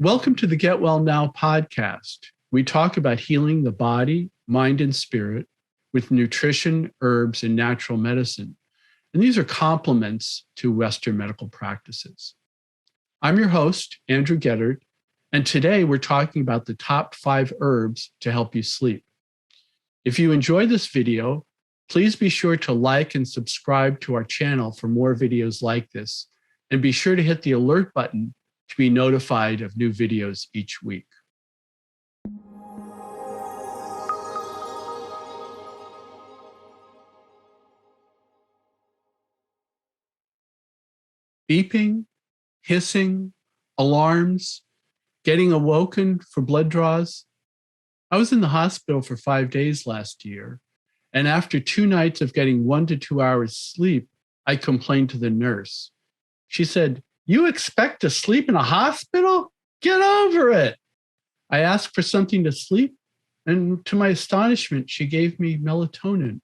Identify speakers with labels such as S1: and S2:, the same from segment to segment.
S1: Welcome to the Get Well Now podcast. We talk about healing the body, mind, and spirit with nutrition, herbs, and natural medicine. And these are complements to Western medical practices. I'm your host, Andrew Geddard, and today we're talking about the top 5 herbs to help you sleep. If you enjoy this video, please be sure to like and subscribe to our channel for more videos like this, and be sure to hit the alert button to be notified of new videos each week. Beeping, hissing, alarms, getting awoken for blood draws. I was in the hospital for 5 days last year, and after 2 nights of getting 1 to 2 hours sleep, I complained to the nurse. She said, "You expect to sleep in a hospital? Get over it." I asked for something to sleep, and to my astonishment, she gave me melatonin.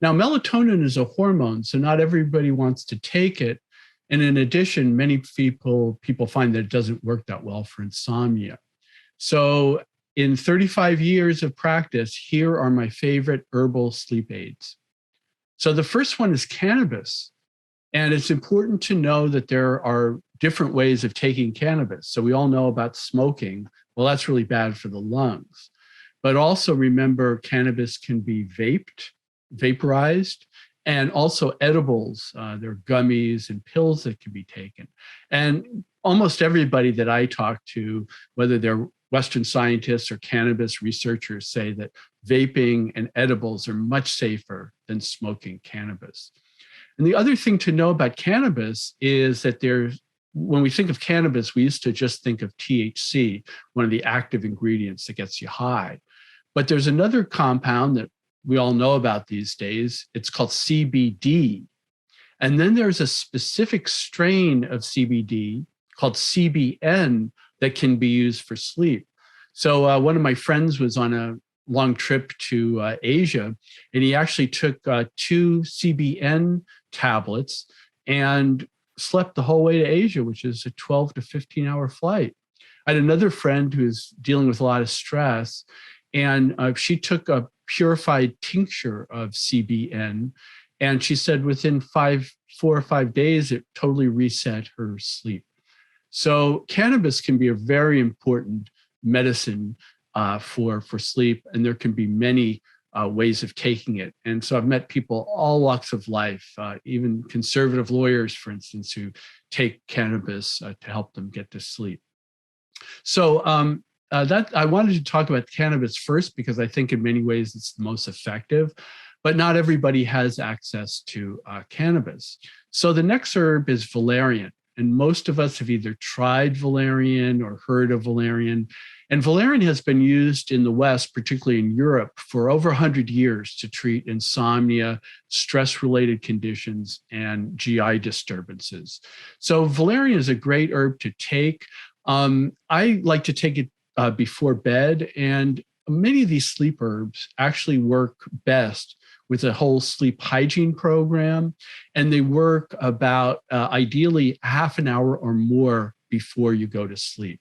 S1: Now, melatonin is a hormone, so not everybody wants to take it. And in addition, many people find that it doesn't work that well for insomnia. So in 35 years of practice, here are my favorite herbal sleep aids. So the first one is cannabis. And it's important to know that there are different ways of taking cannabis. So we all know about smoking. Well, that's really bad for the lungs. But also remember, cannabis can be vaporized, and also edibles. There are gummies and pills that can be taken. And almost everybody that I talk to, whether they're Western scientists or cannabis researchers, say that vaping and edibles are much safer than smoking cannabis. And the other thing to know about cannabis is that when we think of cannabis, we used to just think of THC, one of the active ingredients that gets you high. But there's another compound that we all know about these days. It's called CBD. And then there's a specific strain of CBD called CBN that can be used for sleep. So one of my friends was on a long trip to Asia, and he actually took 2 CBN tablets and slept the whole way to Asia, which is a 12 to 15 hour flight. I had another friend who's dealing with a lot of stress, and she took a purified tincture of CBN, and she said within 4 or 5 days, it totally reset her sleep. So cannabis can be a very important medicine for sleep, and there can be many ways of taking it. And so I've met people all walks of life, even conservative lawyers, for instance, who take cannabis to help them get to sleep. So that I wanted to talk about cannabis first because I think in many ways it's the most effective, but not everybody has access to cannabis. So the next herb is valerian. And most of us have either tried valerian or heard of valerian. And valerian has been used in the West, particularly in Europe, for over 100 years to treat insomnia, stress-related conditions, and GI disturbances. So valerian is a great herb to take. I like to take it before bed, and many of these sleep herbs actually work best with a whole sleep hygiene program, and they work about ideally half an hour or more before you go to sleep.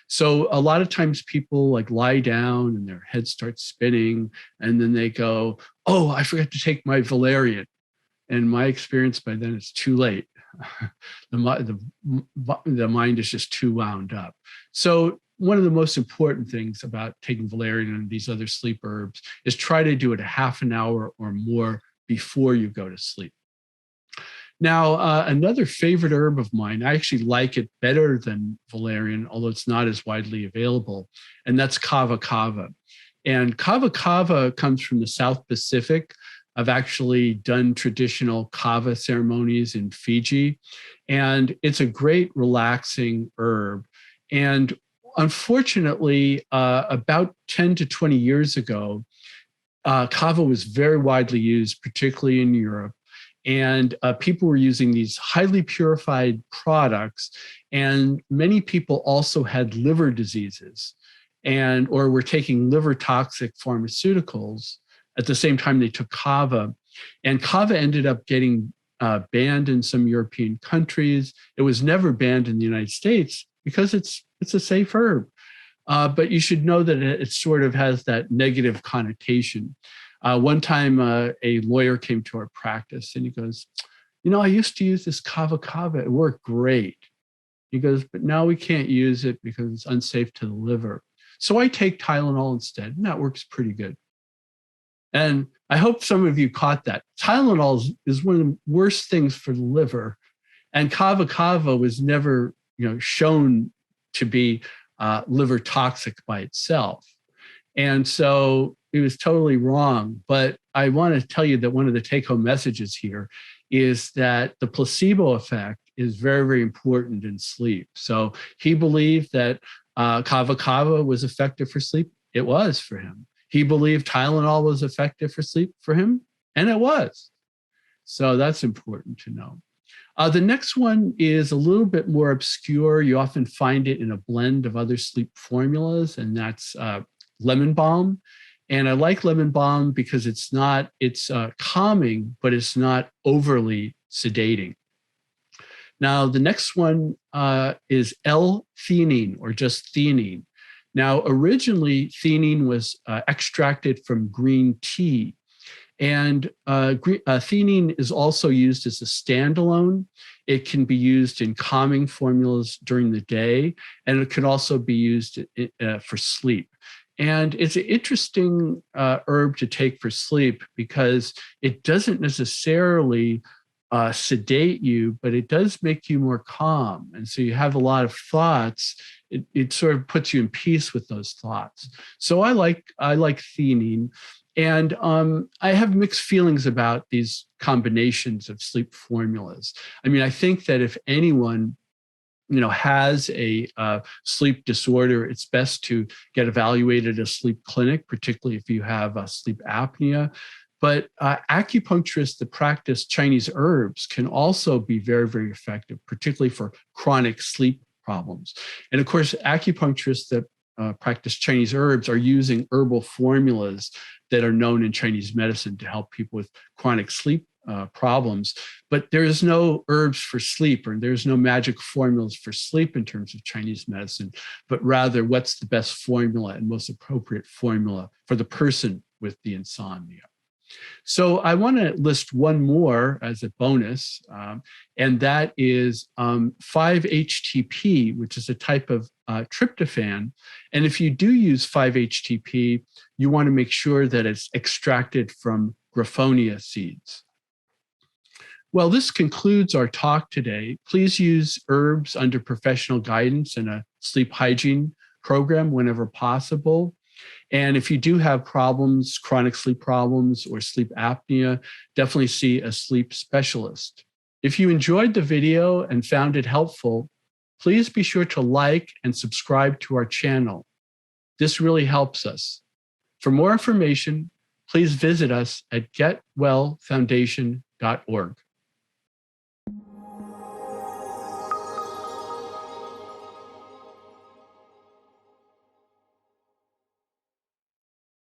S1: So a lot of times people like lie down and their head starts spinning, and then they go, "Oh, I forgot to take my valerian." And my experience, by then it's too late. The mind is just too wound up. So one of the most important things about taking valerian and these other sleep herbs is try to do it a half an hour or more before you go to sleep. Now, another favorite herb of mine, I actually like it better than valerian, although it's not as widely available, and that's kava kava. And kava kava comes from the South Pacific. I've actually done traditional kava ceremonies in Fiji, and it's a great relaxing herb. And unfortunately, about 10 to 20 years ago, kava was very widely used, particularly in Europe. And people were using these highly purified products. And many people also had liver diseases or were taking liver toxic pharmaceuticals at the same time they took kava. And kava ended up getting banned in some European countries. It was never banned in the United States because it's a safe herb. But you should know that it sort of has that negative connotation. One time, a lawyer came to our practice and he goes, I used to use this kava kava. It worked great. He goes, but now we can't use it because it's unsafe to the liver. So I take Tylenol instead, and that works pretty good. And I hope some of you caught that. Tylenol is one of the worst things for the liver. And kava kava was never, shown to be liver toxic by itself. And so it was totally wrong. But I want to tell you that one of the take-home messages here is that the placebo effect is very, very important in sleep. So he believed that kava kava was effective for sleep. It was for him. He believed Tylenol was effective for sleep for him, and it was. So that's important to know. The next one is a little bit more obscure. You often find it in a blend of other sleep formulas, and that's lemon balm. And I like lemon balm because it's calming, but it's not overly sedating. Now, the next one is L-theanine, or just theanine. Now, originally, theanine was extracted from green tea. And theanine is also used as a standalone. It can be used in calming formulas during the day, and it can also be used for sleep. And it's an interesting herb to take for sleep because it doesn't necessarily sedate you, but it does make you more calm. And so you have a lot of thoughts. It sort of puts you in peace with those thoughts. So I like theanine. And I have mixed feelings about these combinations of sleep formulas. I mean, I think that if anyone has a sleep disorder, it's best to get evaluated at a sleep clinic, particularly if you have sleep apnea. But acupuncturists that practice Chinese herbs can also be very, very effective, particularly for chronic sleep problems. And of course, acupuncturists that practice Chinese herbs are using herbal formulas that are known in Chinese medicine to help people with chronic sleep problems. But there is no herbs for sleep, or there's no magic formulas for sleep in terms of Chinese medicine, but rather what's the best formula and most appropriate formula for the person with the insomnia. So I want to list one more as a bonus, and that is 5-HTP, which is a type of tryptophan. And if you do use 5-HTP, you want to make sure that it's extracted from Graphonia seeds. Well, this concludes our talk today. Please use herbs under professional guidance in a sleep hygiene program whenever possible. And if you do have problems, chronic sleep problems or sleep apnea, definitely see a sleep specialist. If you enjoyed the video and found it helpful, please be sure to like and subscribe to our channel. This really helps us. For more information, please visit us at getwellfoundation.org.